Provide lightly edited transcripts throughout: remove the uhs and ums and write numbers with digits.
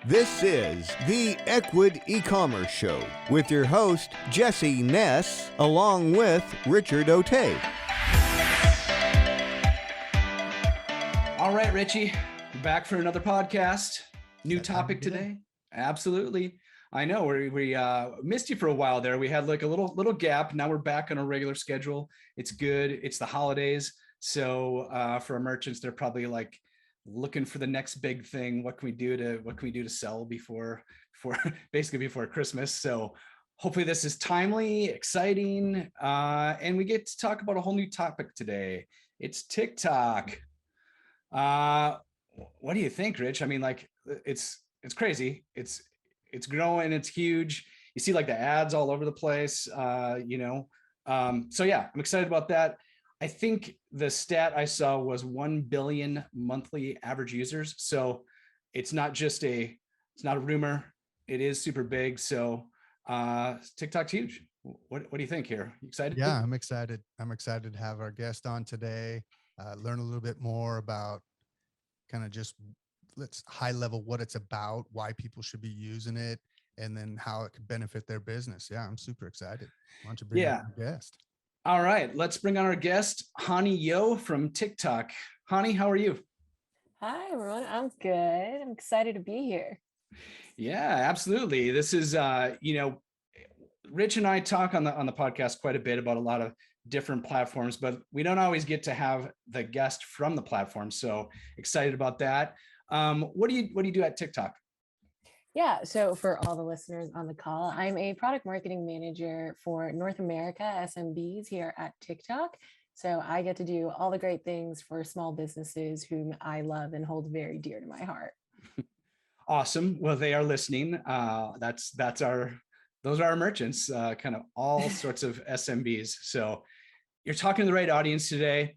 This is the Ecwid e-commerce show with your host, Jesse Ness, along with Richard Otey. All right, RichE, back for another podcast. New topic today. Absolutely. I know we missed you for a while there. We had like a little gap. Now we're back on a regular schedule. It's good. It's the holidays. So for our merchants, they're probably like looking for the next big thing. What can we do to sell before Christmas? So hopefully this is timely, exciting, and we get to talk about a whole new topic today. It's TikTok. What do you think, Rich? I mean, like it's crazy. It's growing. It's huge. You see like the ads all over the place. So yeah, I'm excited about that. I think the stat I saw was 1 billion monthly average users. So it's not a rumor. It is super big. So TikTok's huge. What do you think here? You excited? Yeah, I'm excited. I'm excited to have our guest on today. Learn a little bit more about kind of just high level what it's about, why people should be using it, and then how it could benefit their business. Yeah, I'm super excited. Why don't you bring on our guest? All right, let's bring on our guest, Hani Yo from TikTok. Hani, how are you? Hi, everyone. I'm good. I'm excited to be here. Yeah, absolutely. This is, Rich and I talk on the podcast quite a bit about a lot of different platforms, but we don't always get to have the guest from the platform. So excited about that. What do you do at TikTok? Yeah, so for all the listeners on the call, I'm a product marketing manager for North America SMBs here at TikTok. So I get to do all the great things for small businesses whom I love and hold very dear to my heart. Awesome. Well, they are listening. Those are our merchants, kind of all sorts of SMBs. So you're talking to the right audience today.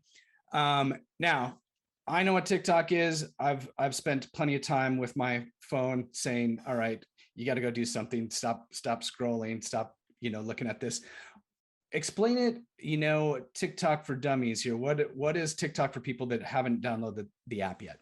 Now, I know what TikTok is. I've spent plenty of time with my phone saying, all right, you got to go do something. Stop scrolling. Stop, looking at this. Explain it, TikTok for dummies here. What is TikTok for people that haven't downloaded the app yet?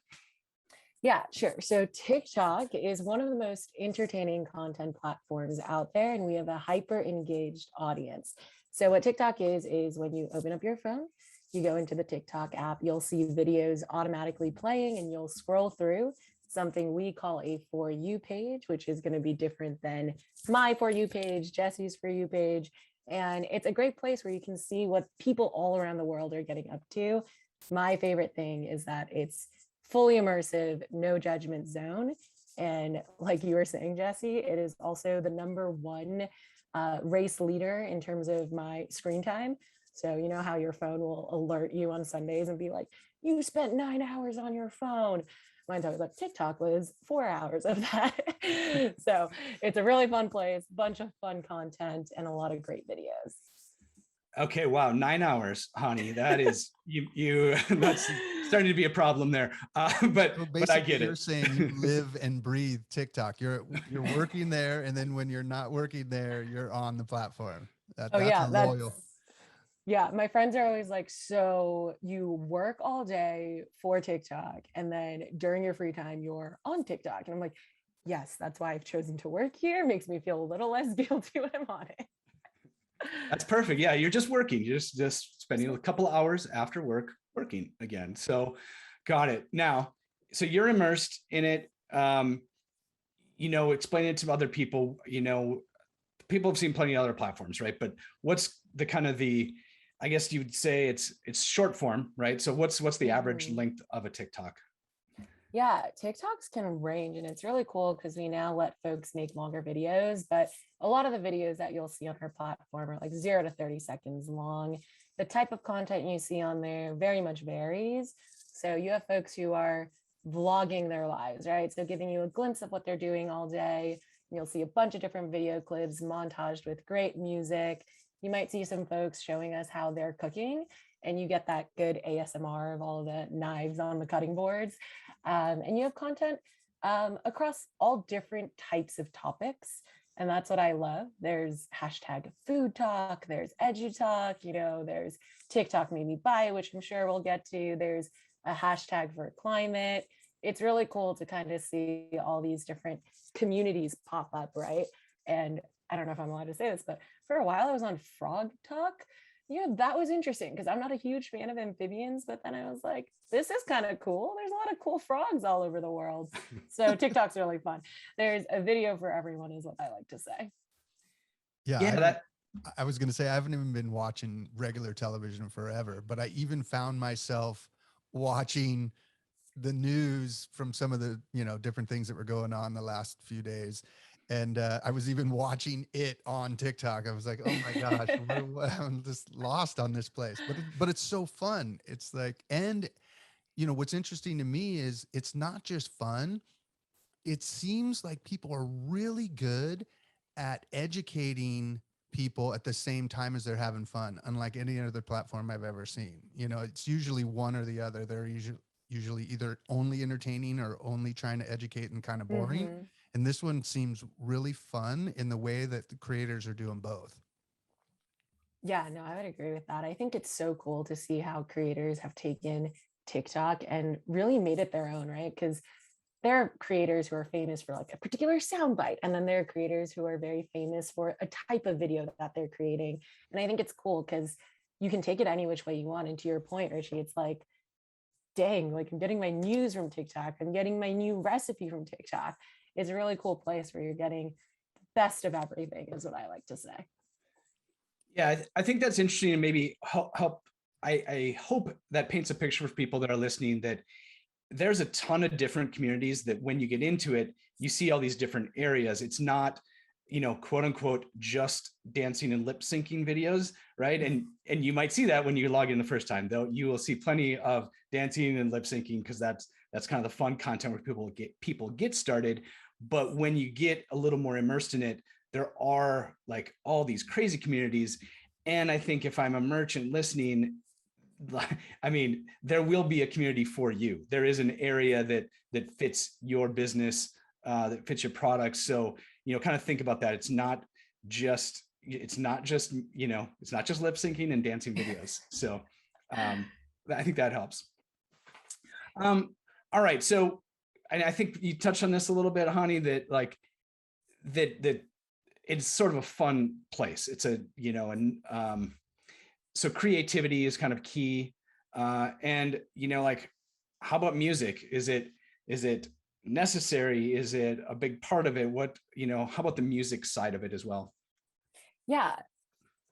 Yeah, sure. So TikTok is one of the most entertaining content platforms out there, and we have a hyper engaged audience. So what TikTok is when you open up your phone, you go into the TikTok app, you'll see videos automatically playing and you'll scroll through something we call a For You page, which is going to be different than my For You page, Jesse's For You page. And it's a great place where you can see what people all around the world are getting up to. My favorite thing is that it's fully immersive, no judgment zone. And like you were saying, Jesse, it is also the #1 race leader in terms of my screen time. So you know how your phone will alert you on Sundays and be like, you spent 9 hours on your phone. Mine's always like, TikTok was 4 hours of that. So it's a really fun place, bunch of fun content and a lot of great videos. Okay, wow, 9 hours, Hani. That is you. That's starting to be a problem there. But I get it. You're saying you live and breathe TikTok. You're working there, and then when you're not working there, you're on the platform. That's loyal. Yeah, my friends are always like, so you work all day for TikTok, and then during your free time, you're on TikTok. And I'm like, yes, that's why I've chosen to work here. It makes me feel a little less guilty when I'm on it. That's perfect. Yeah, you're just working. You're just spending a couple of hours after work working again. So got it. Now, so you're immersed in it. Explain it to other people. People have seen plenty of other platforms, right? But what's the kind of I guess you'd say it's short form, right? So what's the average length of a TikTok? Yeah, TikToks can range, and it's really cool because we now let folks make longer videos, but a lot of the videos that you'll see on our platform are like 0 to 30 seconds long. The type of content you see on there very much varies. So you have folks who are vlogging their lives, right? So giving you a glimpse of what they're doing all day. You'll see a bunch of different video clips montaged with great music. You might see some folks showing us how they're cooking, and you get that good ASMR of all of the knives on the cutting boards. And you have content across all different types of topics. And that's what I love. There's hashtag food talk, there's edu talk, there's TikTok made me buy, which I'm sure we'll get to. There's a hashtag for climate. it's really cool to kind of see all these different communities pop up, right? And I don't know if I'm allowed to say this, but for a while I was on Frog Talk. That was interesting because I'm not a huge fan of amphibians, but then I was like, this is kind of cool. There's a lot of cool frogs all over the world. So TikTok's really fun. There's a video for everyone, is what I like to say. Yeah, I was going to say, I haven't even been watching regular television forever, but I even found myself watching the news from some of the, different things that were going on the last few days. And I was even watching it on TikTok. I was like, oh my gosh, I'm just lost on this place. But it's so fun. It's like, and what's interesting to me is it's not just fun. It seems like people are really good at educating people at the same time as they're having fun, unlike any other platform I've ever seen. It's usually one or the other. They're usually either only entertaining or only trying to educate and kind of boring. Mm-hmm. And this one seems really fun in the way that the creators are doing both. Yeah, no, I would agree with that. I think it's so cool to see how creators have taken TikTok and really made it their own, right? Because there are creators who are famous for like a particular soundbite, and then there are creators who are very famous for a type of video that they're creating. And I think it's cool because you can take it any which way you want. And to your point, RichE, it's like, dang, like I'm getting my news from TikTok, I'm getting my new recipe from TikTok. It's a really cool place where you're getting the best of everything, is what I like to say. Yeah, I think that's interesting, and maybe help. I hope that paints a picture for people that are listening that there's a ton of different communities that when you get into it, you see all these different areas. It's not, quote unquote, just dancing and lip syncing videos, right? And you might see that when you log in the first time, though you will see plenty of dancing and lip syncing because that's kind of the fun content where people get started. But when you get a little more immersed in it, there are like all these crazy communities. And I think if I'm a merchant listening, I mean, there will be a community for you. There is an area that fits your business, that fits your products. So, kind of think about that. It's not just lip syncing and dancing videos. So I think that helps. All right. So, and I think you touched on this a little bit, honey, that like that it's sort of a fun place. It's so creativity is kind of key. And like, how about music? Is it necessary? Is it a big part of it? How about the music side of it as well? Yeah,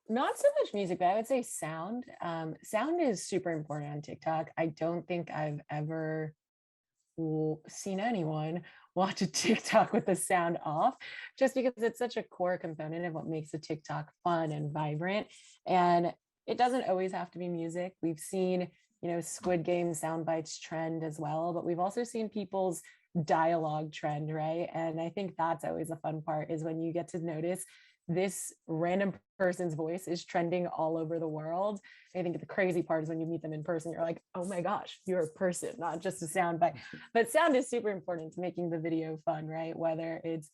not so much music, but I would say sound. Sound is super important on TikTok. I don't think I've ever seen anyone watch a TikTok with the sound off, just because it's such a core component of what makes a TikTok fun and vibrant. And it doesn't always have to be music. We've seen, Squid Game sound bites trend as well, but we've also seen people's dialogue trend, right? And I think that's always a fun part, is when you get to notice this random person's voice is trending all over the world. I think the crazy part is when you meet them in person, you're like, oh my gosh, you're a person, not just a sound bite. But sound is super important to making the video fun, right? Whether it's,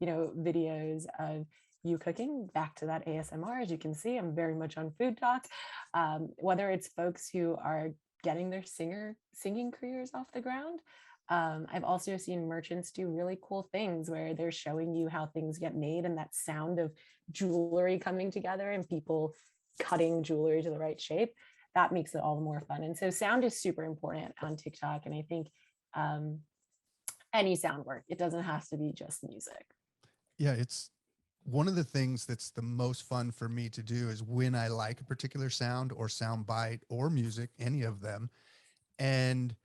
videos of you cooking, back to that ASMR, as you can see, I'm very much on food talk. Whether it's folks who are getting their singing careers off the ground. I've also seen merchants do really cool things where they're showing you how things get made, and that sound of jewelry coming together and people cutting jewelry to the right shape, that makes it all the more fun. And so sound is super important on TikTok. And I think any sound work, it doesn't have to be just music. Yeah, it's one of the things that's the most fun for me to do is when I like a particular sound or sound bite or music, any of them. And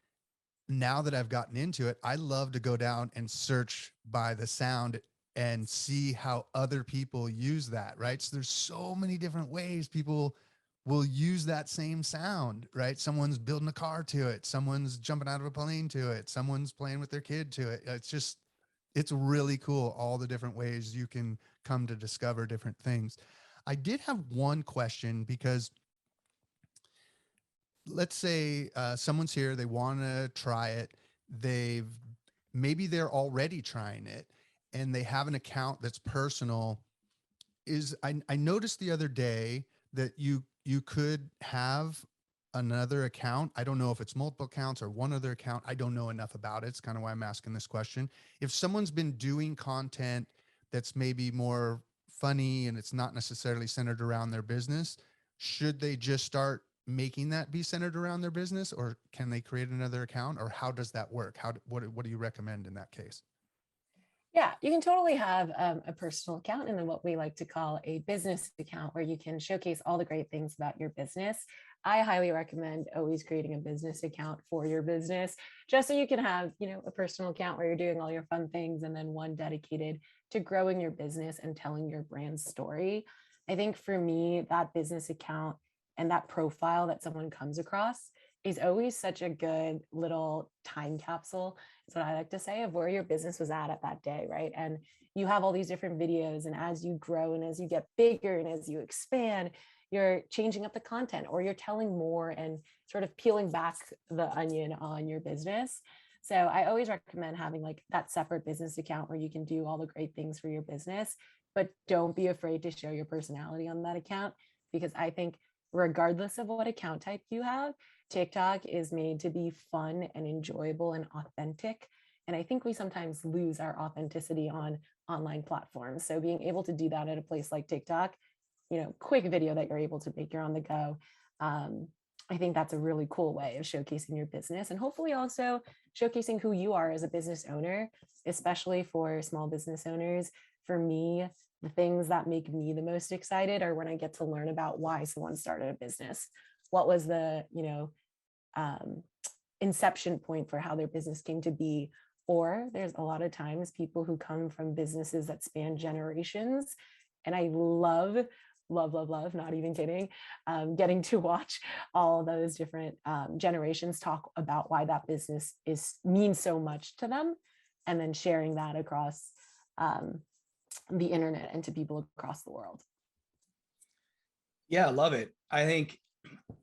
now that I've gotten into it, I love to go down and search by the sound and see how other people use that, right? So there's so many different ways people will use that same sound, right? Someone's building a car to it. Someone's jumping out of a plane to it. Someone's playing with their kid to it. It's really cool, all the different ways you can come to discover different things. I did have one question, because let's say someone's here, they want to try it. Maybe they're already trying it and they have an account that's personal. I noticed the other day that you could have another account, I don't know if it's multiple accounts or one other account. I don't know enough about it. It's kind of why I'm asking this question. If someone's been doing content that's maybe more funny and it's not necessarily centered around their business, should they just start making that be centered around their business, or can they create another account, or how does that work? What do you recommend in that case? Yeah, you can totally have a personal account and then what we like to call a business account where you can showcase all the great things about your business. I highly recommend always creating a business account for your business, just so you can have, a personal account where you're doing all your fun things and then one dedicated to growing your business and telling your brand story. I think for me, that business account and that profile that someone comes across is always such a good little time capsule. It's what I like to say, of where your business was at that day, right? And you have all these different videos, and as you grow and as you get bigger and as you expand, you're changing up the content, or you're telling more and sort of peeling back the onion on your business. So I always recommend having like that separate business account where you can do all the great things for your business, but don't be afraid to show your personality on that account, because I think regardless of what account type you have, TikTok is made to be fun and enjoyable and authentic. And I think we sometimes lose our authenticity on online platforms. So being able to do that at a place like TikTok, quick video that you're able to make, you're on the go. I think that's a really cool way of showcasing your business, and hopefully also showcasing who you are as a business owner, especially for small business owners. For me, the things that make me the most excited are when I get to learn about why someone started a business. What was the, inception point for how their business came to be? Or there's a lot of times people who come from businesses that span generations. And I love, not even kidding, getting to watch all those different generations talk about why that business means so much to them, and then sharing that across the internet and to people across the world. Yeah, I love it. I think,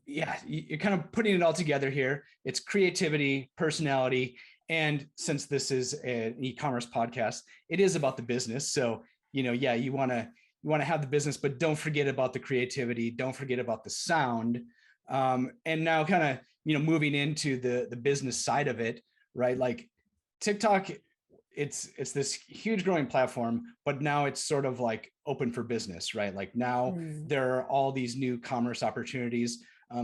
yeah, you're kind of putting it all together here. It's creativity, personality, and since this is an e-commerce podcast, it is about the business. So, yeah, you want to have the business, but don't forget about the creativity. Don't forget about the sound. And now kind of, moving into the business side of it, right? Like TikTok, it's this huge growing platform, but now it's sort of like open for business, right? Like now there are all these new commerce opportunities.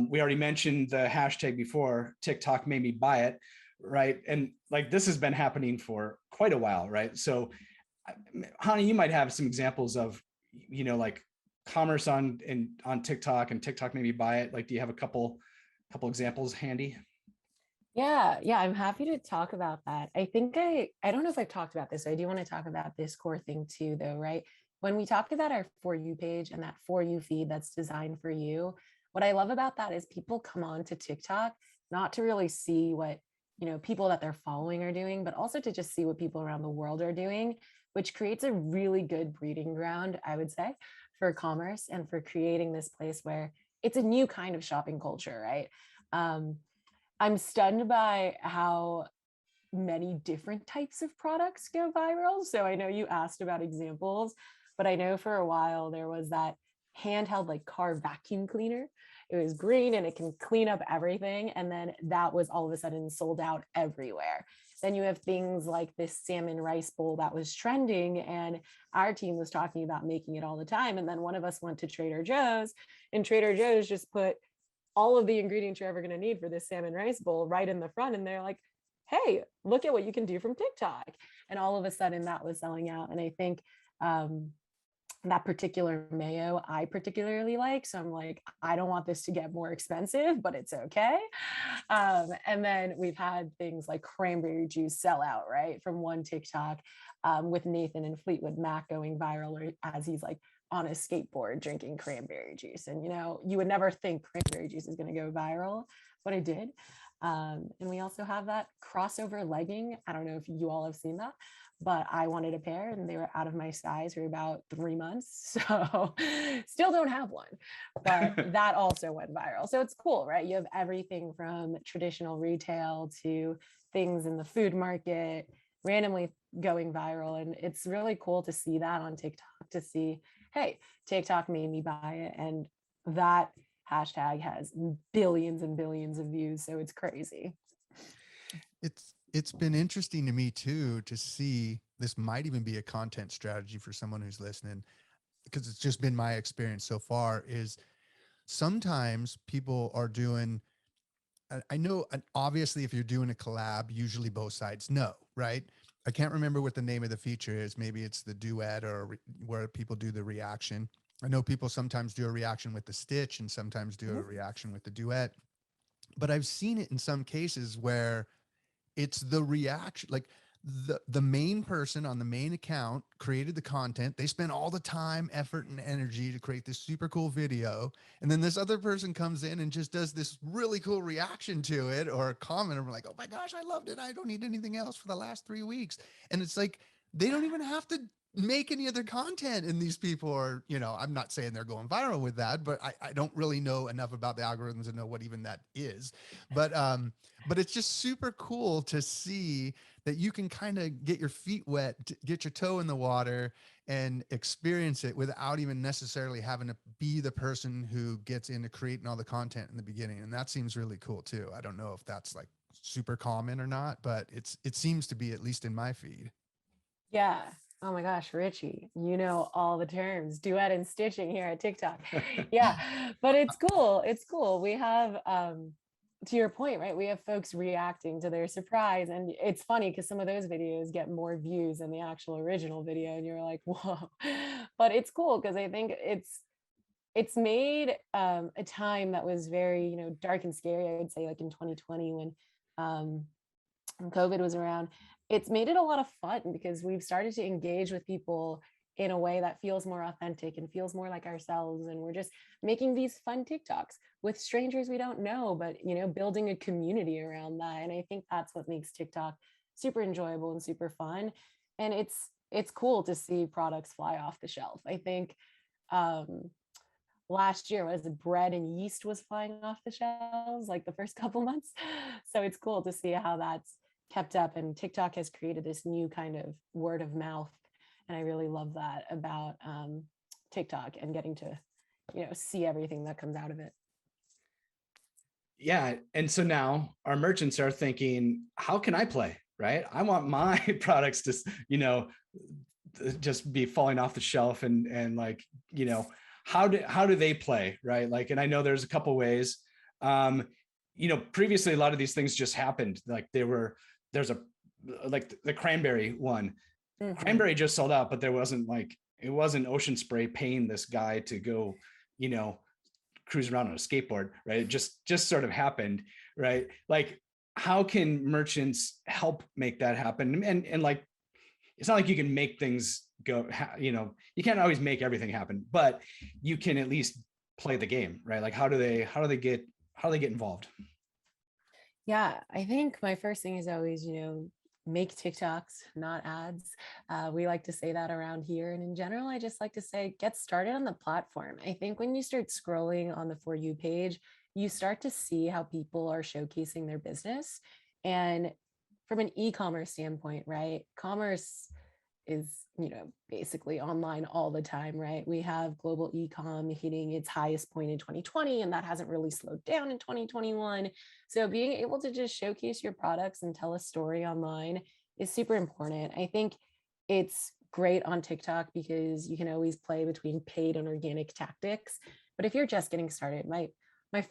We already mentioned the hashtag before, TikTok made me buy it, right? And like this has been happening for quite a while, right? So, Hani, you might have some examples of, like commerce on TikTok, and TikTok made me buy it. Like, do you have a couple examples handy? Yeah, I'm happy to talk about that. I think I don't know if I've talked about this. So I do want to talk about this core thing too, though, right? When we talk about our For You page and that For You feed that's designed for you, what I love about that is people come on to TikTok not to really see what, people that they're following are doing, but also to just see what people around the world are doing, which creates a really good breeding ground, I would say, for commerce and for creating this place where it's a new kind of shopping culture, right? I'm stunned by how many different types of products go viral. So I know you asked about examples, but I know for a while there was that handheld like car vacuum cleaner. It was green and it can clean up everything. And then that was all of a sudden sold out everywhere. Then you have things like this salmon rice bowl that was trending, and our team was talking about making it all the time. And then one of us went to Trader Joe's, and Trader Joe's just put all of the ingredients you're ever going to need for this salmon rice bowl right in the front. And they're like, hey, look at what you can do from TikTok. And all of a sudden that was selling out. And I think that particular mayo I particularly like. So I'm like, I don't want this to get more expensive, but it's okay. And then we've had things like cranberry juice sell out, right? From one TikTok with Nathan and Fleetwood Mac going viral as he's like on a skateboard drinking cranberry juice. And, you would never think cranberry juice is going to go viral, but it did. And we also have that crossover legging. I don't know if you all have seen that, but I wanted a pair and they were out of my size for about 3 months. So still don't have one, but that also went viral. So it's cool, right? You have everything from traditional retail to things in the food market randomly going viral. And it's really cool to see that on TikTok, to see, hey, TikTok made me buy it. And that hashtag has billions and billions of views. So it's crazy. It's been interesting to me too, to see, this might even be a content strategy for someone who's listening, because it's just been my experience so far, is sometimes people are doing, I know, and obviously if you're doing a collab, usually both sides know, right? I can't remember what the name of the feature is. Maybe it's the duet, or where people do the reaction. I know people sometimes do a reaction with the stitch and sometimes do a reaction with the duet, but I've seen it in some cases where it's the reaction, like the main person on the main account created the content. They spent all the time, effort, and energy to create this super cool video. And then this other person comes in and just does this really cool reaction to it, or a comment, and we're like, oh my gosh, I loved it. I don't need anything else for the last 3 weeks. And it's like, they don't even have to make any other content. And these people are, I'm not saying they're going viral with that, but I don't really know enough about the algorithms to know what even that is. But it's just super cool to see that you can kind of get your feet wet, get your toe in the water, and experience it without even necessarily having to be the person who gets into creating all the content in the beginning. And that seems really cool too. I don't know if that's like super common or not, but it seems to be, at least in my feed. Yeah. Oh my gosh, RichE, you know all the terms, duet and stitching here at TikTok. Yeah, but it's cool. It's cool. We have, to your point, right? We have folks reacting to their surprise. And it's funny because some of those videos get more views than the actual original video. And you're like, whoa. But it's cool because I think it's made a time that was very, dark and scary, I would say, like in 2020 when COVID was around. It's made it a lot of fun because we've started to engage with people in a way that feels more authentic and feels more like ourselves. And we're just making these fun TikToks with strangers we don't know, but, building a community around that. And I think that's what makes TikTok super enjoyable and super fun. And it's cool to see products fly off the shelf. I think last year was bread and yeast was flying off the shelves like the first couple months. So it's cool to see how that's kept up, and TikTok has created this new kind of word of mouth. And I really love that about TikTok, and getting to, see everything that comes out of it. Yeah. And so now our merchants are thinking, how can I play? Right? I want my products to, just be falling off the shelf, and like, how do they play? Right? Like, and I know there's a couple ways. Previously a lot of these things just happened. Like there's like the cranberry one. Mm-hmm. Cranberry just sold out, but it wasn't Ocean Spray paying this guy to go, cruise around on a skateboard, right? It just sort of happened, right? Like, how can merchants help make that happen? And like, it's not like you can make things go, you can't always make everything happen, but you can at least play the game, right? Like, how do they get involved? Yeah, I think my first thing is always, make TikToks, not ads. We like to say that around here. And in general, I just like to say, get started on the platform. I think when you start scrolling on the For You page, you start to see how people are showcasing their business. And from an e-commerce standpoint, right? Commerce is, basically online all the time, right? We have global e-com hitting its highest point in 2020, and that hasn't really slowed down in 2021. So being able to just showcase your products and tell a story online is super important. I think it's great on TikTok because you can always play between paid and organic tactics. But if you're just getting started, my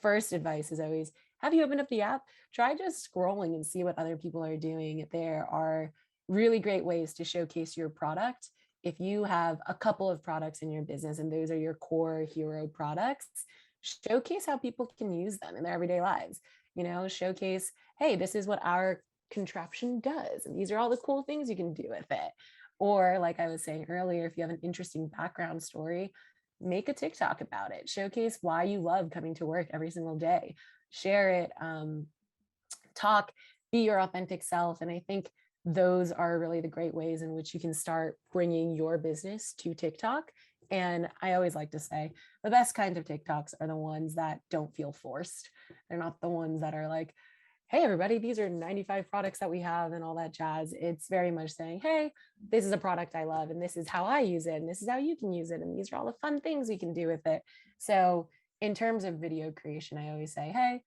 first advice is always, have you opened up the app? Try just scrolling and see what other people are doing. There are really great ways to showcase your product. If you have a couple of products in your business and those are your core hero products, showcase how people can use them in their everyday lives. Showcase, hey, this is what our contraption does, and these are all the cool things you can do with it. Or like I was saying earlier, if you have an interesting background story, make a TikTok about it. Showcase why you love coming to work every single day. Share it, talk, be your authentic self. And I think those are really the great ways in which you can start bringing your business to TikTok. And I always like to say the best kinds of TikToks are the ones that don't feel forced. They're not the ones that are like, hey, everybody, these are 95 products that we have and all that jazz. It's very much saying, hey, this is a product I love, and this is how I use it, and this is how you can use it, and these are all the fun things you can do with it. So in terms of video creation, I always say, hey,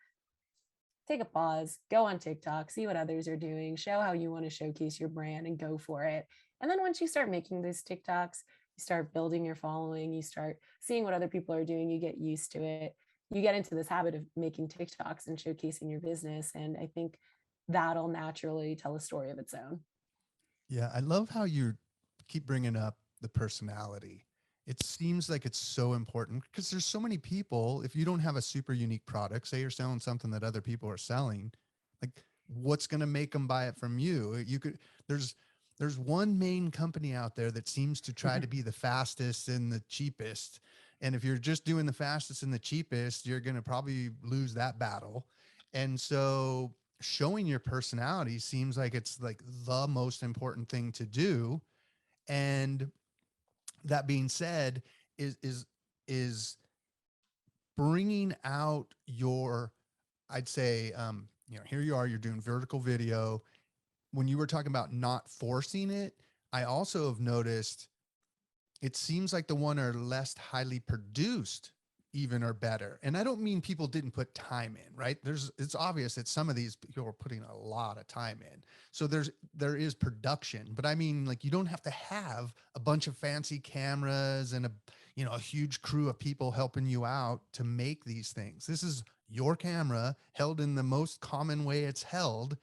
take a pause, go on TikTok, see what others are doing, show how you want to showcase your brand and go for it. And then once you start making these TikToks, you start building your following, you start seeing what other people are doing, you get used to it. You get into this habit of making TikToks and showcasing your business. And I think that'll naturally tell a story of its own. Yeah, I love how you keep bringing up the personality. It seems like it's so important because there's so many people. If you don't have a super unique product, say you're selling something that other people are selling, like what's going to make them buy it from you? You could, there's one main company out there that seems to try to be the fastest and the cheapest. And if you're just doing the fastest and the cheapest, you're going to probably lose that battle. And so showing your personality seems like it's like the most important thing to do. And that being said, is bringing out your, I'd say, here you are, you're doing vertical video. When you were talking about not forcing it, I also have noticed it seems like the one are less highly produced even are better. And I don't mean people didn't put time in, right? It's obvious that some of these people are putting a lot of time in. So there is production, but I mean, like, you don't have to have a bunch of fancy cameras and a huge crew of people helping you out to make these things. This is your camera held in the most common way it's held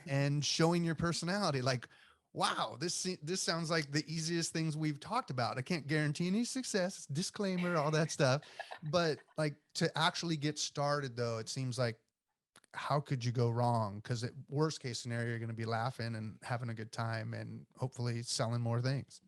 and showing your personality. Like, wow, this sounds like the easiest things we've talked about. I can't guarantee any success, disclaimer, all that stuff. But like, to actually get started though, it seems like, how could you go wrong? Because at worst case scenario, you're going to be laughing and having a good time and hopefully selling more things.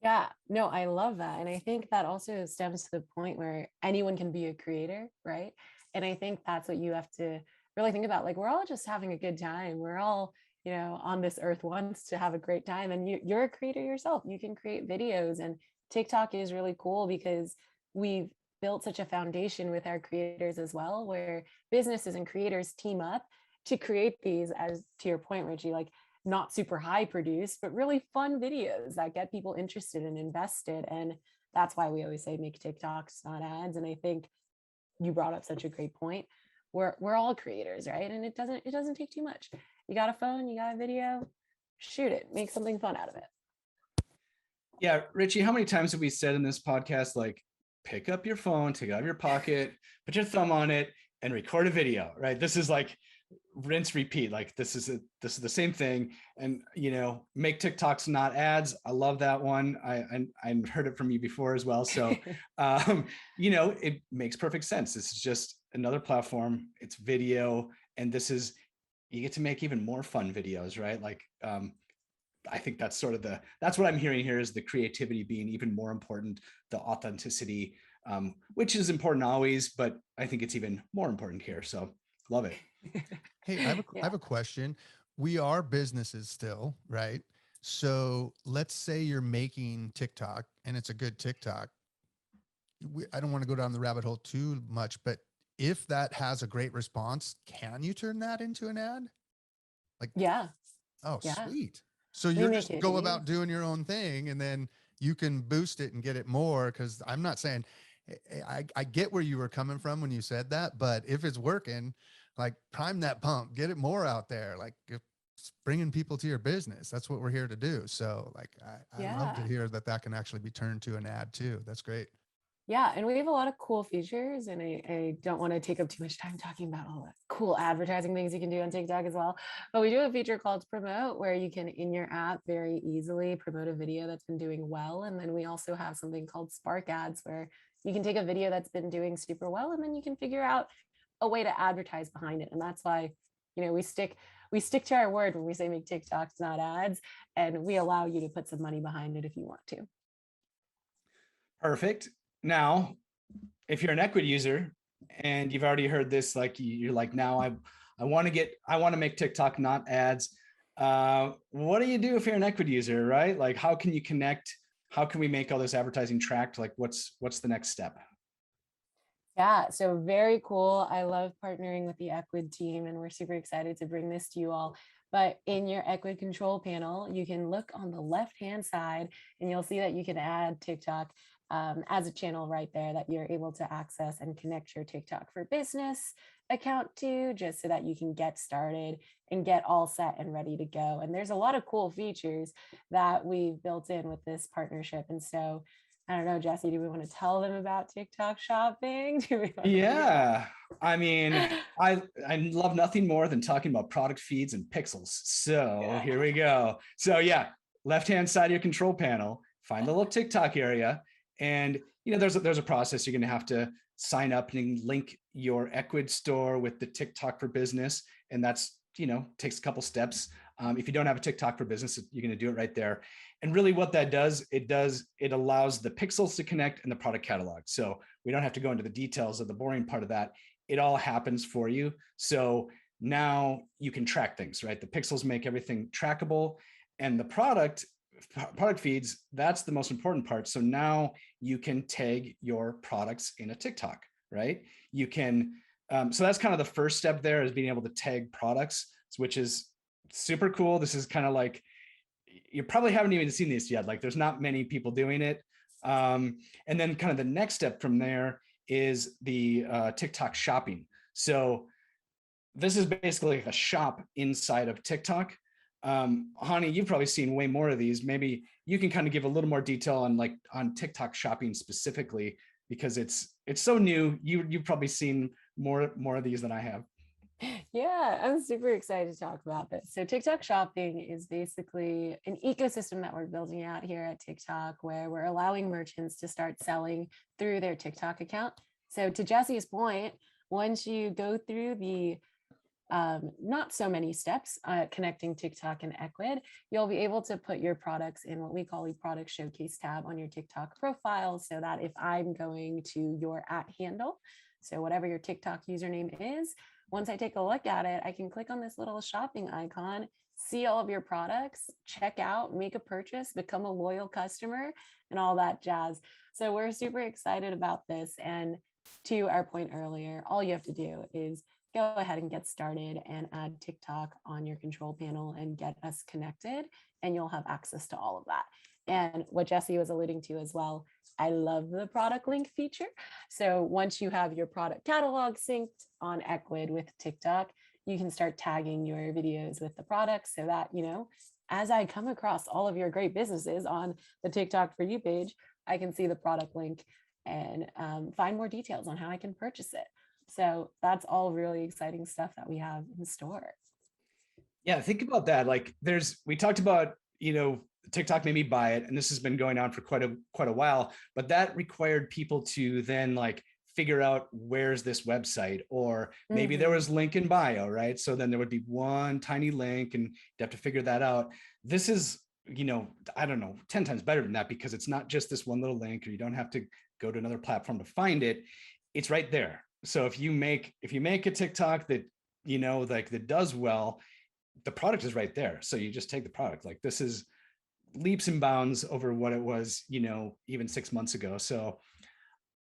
Yeah, no, I love that. And I think that also stems to the point where anyone can be a creator, right? And I think that's what you have to really think about. Like, we're all just having a good time. We're all, on this earth once to have a great time. And you're a creator yourself. You can create videos. And TikTok is really cool because we've built such a foundation with our creators as well, where businesses and creators team up to create these, as to your point, RichE, like, not super high produced, but really fun videos that get people interested and invested. And that's why we always say make TikToks, not ads. And I think you brought up such a great point. We're all creators, right? And it doesn't take too much. You got a phone, you got a video, shoot it, make something fun out of it. Yeah, RichE, how many times have we said in this podcast, like, pick up your phone, take it out of your pocket, put your thumb on it, and record a video, right? This is like rinse, repeat. Like, this is the same thing. And make TikToks, not ads. I love that one. I heard it from you before as well. So it makes perfect sense. This is just another platform. It's video, and you get to make even more fun videos, right? Like, I think that's that's what I'm hearing here, is the creativity being even more important, the authenticity, which is important always, but I think it's even more important here. So love it. Hey, I have a question. We are businesses still, right? So let's say you're making TikTok and it's a good TikTok. I don't want to go down the rabbit hole too much, but if that has a great response, can you turn that into an ad? Like, Yeah. oh, Yeah. sweet. So you're just go about doing your own thing, and then you can boost it and get it more. Cause I'm not saying, I get where you were coming from when you said that, but if it's working, like, prime that pump, get it more out there. Like, bringing people to your business. That's what we're here to do. So like, I love to hear that can actually be turned to an ad too. That's great. Yeah, and we have a lot of cool features, and I don't want to take up too much time talking about all the cool advertising things you can do on TikTok as well. But we do have a feature called Promote, where you can, in your app, very easily promote a video that's been doing well. And then we also have something called Spark Ads, where you can take a video that's been doing super well, and then you can figure out a way to advertise behind it. And that's why, we stick to our word when we say make TikToks, not ads, and we allow you to put some money behind it if you want to. Perfect. Now, if you're an Ecwid user and you've already heard this, like, you're like, now I want to make TikTok, not ads. What do you do if you're an Ecwid user, right? Like, how can you connect? How can we make all this advertising tracked? Like, what's the next step? Yeah, so very cool. I love partnering with the Ecwid team, and we're super excited to bring this to you all. But in your Ecwid control panel, you can look on the left-hand side and you'll see that you can add TikTok as a channel right there that you're able to access and connect your TikTok for Business account to, just so that you can get started and get all set and ready to go. And there's a lot of cool features that we've built in with this partnership. And so I don't know, Jesse, do we want to tell them about TikTok shopping? Do we want Yeah. I mean, I love nothing more than talking about product feeds and pixels. So here we go. So yeah, left-hand side of your control panel, find the little TikTok area. And there's a process. You're going to have to sign up and link your Ecwid store with the TikTok for Business. And that's, takes a couple steps. If you don't have a TikTok for Business, you're going to do it right there. And really what that does, it allows the pixels to connect and the product catalog. So we don't have to go into the details of the boring part of that. It all happens for you. So now you can track things, right? The pixels make everything trackable, and the product feeds, that's the most important part. So now you can tag your products in a TikTok, right? You can, so that's kind of the first step there, is being able to tag products, which is super cool. This is kind of like, you probably haven't even seen this yet. Like there's not many people doing it. And then kind of the next step from there is the TikTok shopping. So this is basically like a shop inside of TikTok. Hani, you've probably seen way more of these. Maybe you can kind of give a little more detail on TikTok shopping specifically, because it's so new. You've probably seen more of these than I have. Yeah, I'm super excited to talk about this. So TikTok shopping is basically an ecosystem that we're building out here at TikTok, where we're allowing merchants to start selling through their TikTok account. So to Jesse's point, once you go through the not so many steps connecting TikTok and Ecwid, you'll be able to put your products in what we call a product showcase tab on your TikTok profile, so that if I'm going to your @handle, so whatever your TikTok username is, once I take a look at it, I can click on this little shopping icon, see all of your products, check out, make a purchase, become a loyal customer, and all that jazz. So we're super excited about this. And to our point earlier, all you have to do is go ahead and get started and add TikTok on your control panel and get us connected, and you'll have access to all of that. And what Jesse was alluding to as well, I love the product link feature. So once you have your product catalog synced on Ecwid with TikTok, you can start tagging your videos with the products, so that, as I come across all of your great businesses on the TikTok for You page, I can see the product link and find more details on how I can purchase it. So that's all really exciting stuff that we have in store. Yeah, think about that. Like we talked about, TikTok made me buy it, and this has been going on for quite a while, but that required people to then figure out, where's this website, or maybe there was link in bio, right? So then there would be one tiny link, and you have to figure that out. This is, I don't know, 10 times better than that, because it's not just this one little link, or you don't have to go to another platform to find it. It's right there. So if you make a TikTok that, that does well, the product is right there. So you just take the product. This is leaps and bounds over what it was, even 6 months ago. So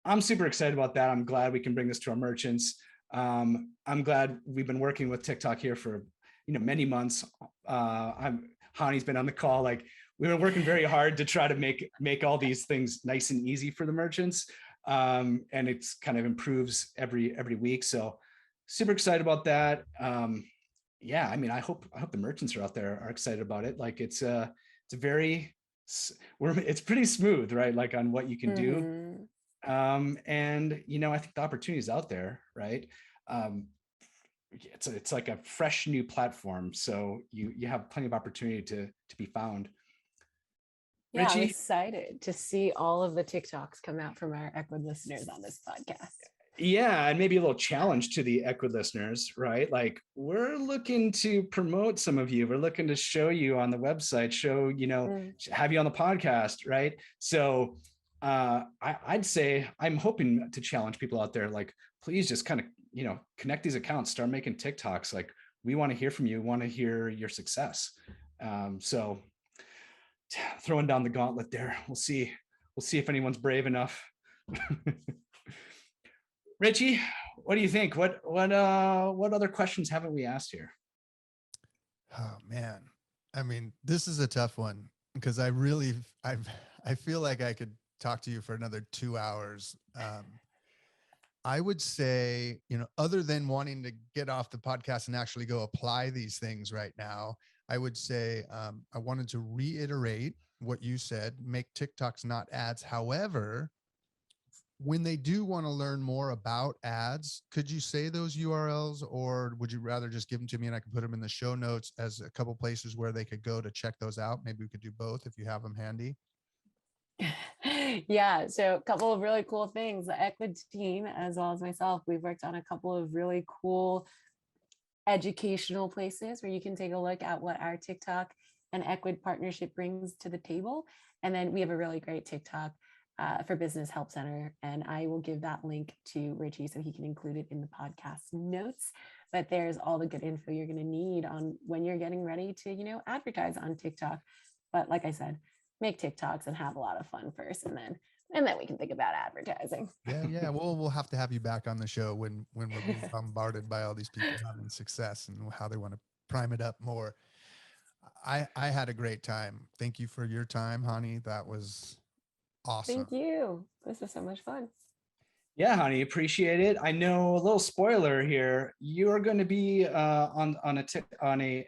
I'm super excited about that. I'm glad we can bring this to our merchants. I'm glad we've been working with TikTok here for, many months. Hani's been on the call. We've been working very hard to try to make all these things nice and easy for the merchants. And it's kind of improves every week. So super excited about that. Yeah, I mean, I hope the merchants are out there are excited about it. It's pretty smooth, right? On what you can do. And I think the opportunity is out there, right? It's like a fresh new platform. So you have plenty of opportunity to be found. Yeah, RichE? I'm excited to see all of the TikToks come out from our Ecwid listeners on this podcast. Yeah, and maybe a little challenge to the Ecwid listeners, right? We're looking to promote some of you. We're looking to show you on the website, have you on the podcast, right? So I'd say I'm hoping to challenge people out there. Please just kind of, connect these accounts, start making TikToks. We want to hear from you, want to hear your success. So throwing down the gauntlet there. We'll see if anyone's brave enough. RichE, what do you think? What other questions haven't we asked here? Oh man, I mean, this is a tough one, because I feel like I could talk to you for another 2 hours. I would say, other than wanting to get off the podcast and actually go apply these things right now, I would say I wanted to reiterate what you said, make TikToks not ads. However, when they do want to learn more about ads, could you say those URLs, or would you rather just give them to me and I can put them in the show notes as a couple places where they could go to check those out? Maybe we could do both if you have them handy. Yeah, so a couple of really cool things. The Ecwid team, as well as myself, we've worked on a couple of really cool educational places where you can take a look at what our TikTok and Ecwid partnership brings to the table. And then we have a really great TikTok for Business Help Center, and I will give that link to RichE so he can include it in the podcast notes. But there's all the good info you're going to need on when you're getting ready to, advertise on TikTok. But like I said, make TikToks and have a lot of fun first, and then we can think about advertising. Yeah. We'll have to have you back on the show when we're being bombarded by all these people having success and how they want to prime it up more. I had a great time. Thank you for your time, honey. That was awesome. Thank you. This was so much fun. Yeah, honey, appreciate it. I know, a little spoiler here, you are going to be on a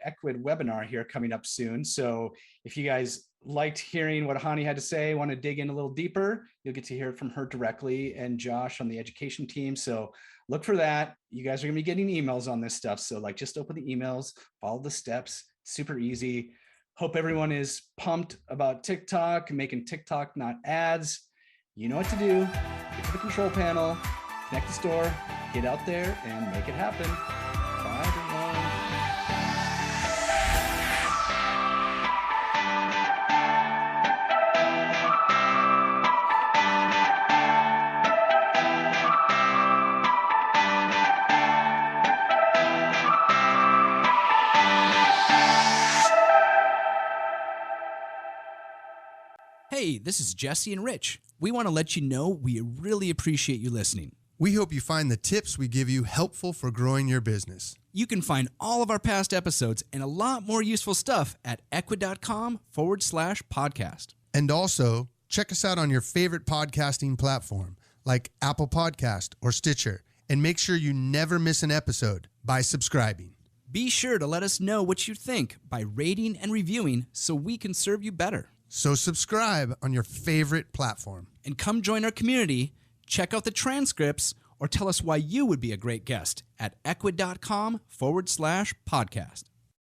Ecwid webinar here coming up soon. So if you guys liked hearing what Hani had to say, want to dig in a little deeper, you'll get to hear it from her directly, and Josh on the education team. So look for that. You guys are going to be getting emails on this stuff. So just open the emails, follow the steps, super easy. Hope everyone is pumped about TikTok and making TikTok not ads. You know what to do. Get to the control panel, connect the store, get out there and make it happen. Bye, everyone. Hey, this is Jesse and Rich. We want to let you know we really appreciate you listening. We hope you find the tips we give you helpful for growing your business. You can find all of our past episodes and a lot more useful stuff at ecwid.com/podcast. And also, check us out on your favorite podcasting platform like Apple Podcast or Stitcher. And make sure you never miss an episode by subscribing. Be sure to let us know what you think by rating and reviewing so we can serve you better. So subscribe on your favorite platform. And come join our community, check out the transcripts, or tell us why you would be a great guest at ecwid.com/podcast.